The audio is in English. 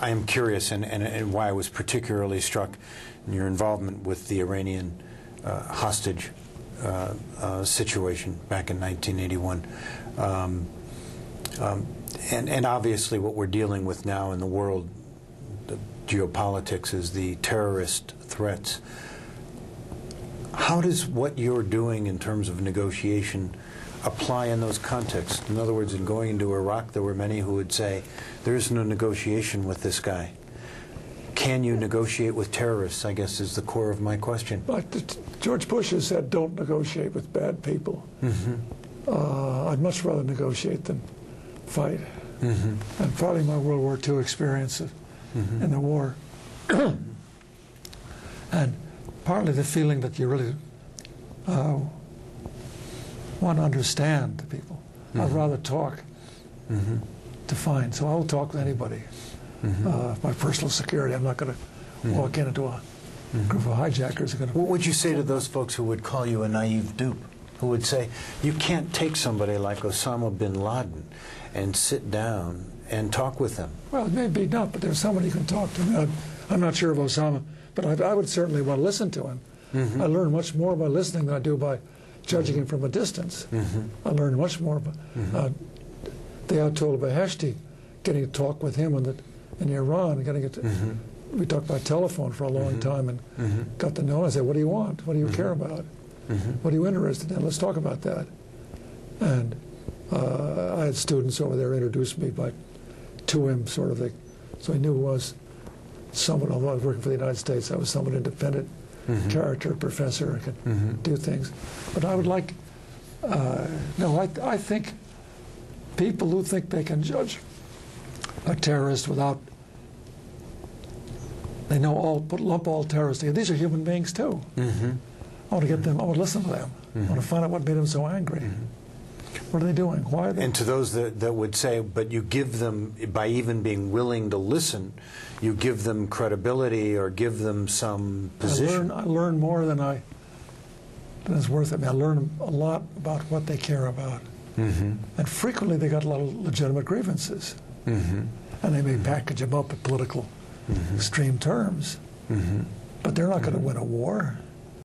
I am curious, and why I was particularly struck in your involvement with the Iranian hostage situation back in 1981. And obviously what we're dealing with now in the world, the geopolitics, is the terrorist threats. How does what you're doing in terms of negotiation apply in those contexts? In other words, in going into Iraq, there were many who would say, there is no negotiation with this guy. Can you negotiate with terrorists, I guess, is the core of my question. But George Bush has said, don't negotiate with bad people. I'd much rather negotiate than fight. And probably my World War II experience in the war. And partly the feeling that you really want to understand the people. I'd rather talk to find. So I'll talk with anybody. My personal security, I'm not going to walk into a group of hijackers. What would you say to those folks who would call you a naive dupe? Who would say, you can't take somebody like Osama bin Laden and sit down and talk with them? Well, maybe not, but there's somebody you can talk to. I'm not sure of Osama, but I would certainly want to listen to him. I learn much more by listening than I do by judging him from a distance. I learn much more. The Ayatollah Beheshti, getting to talk with him in Iran, we talked by telephone for a long time and got to know him. I said, what do you want? What do you care about? What are you interested in? Let's talk about that. And I had students over there introduce me to him, sort of, so he knew he was someone, although I was working for the United States, I was somewhat independent character, professor, I could do things. But I would like, I think people who think they can judge a terrorist without, they know lump all terrorists together. These are human beings too. I want to get them, I want to listen to them. I want to find out what made them so angry. What are they doing? Why are they? And to those that would say, but you give them, by even being willing to listen, you give them credibility or give them some position. I learn more than is worth it. I learn a lot about what they care about. And frequently they got a lot of legitimate grievances. And they may package them up in political extreme terms. But they're not going to win a war.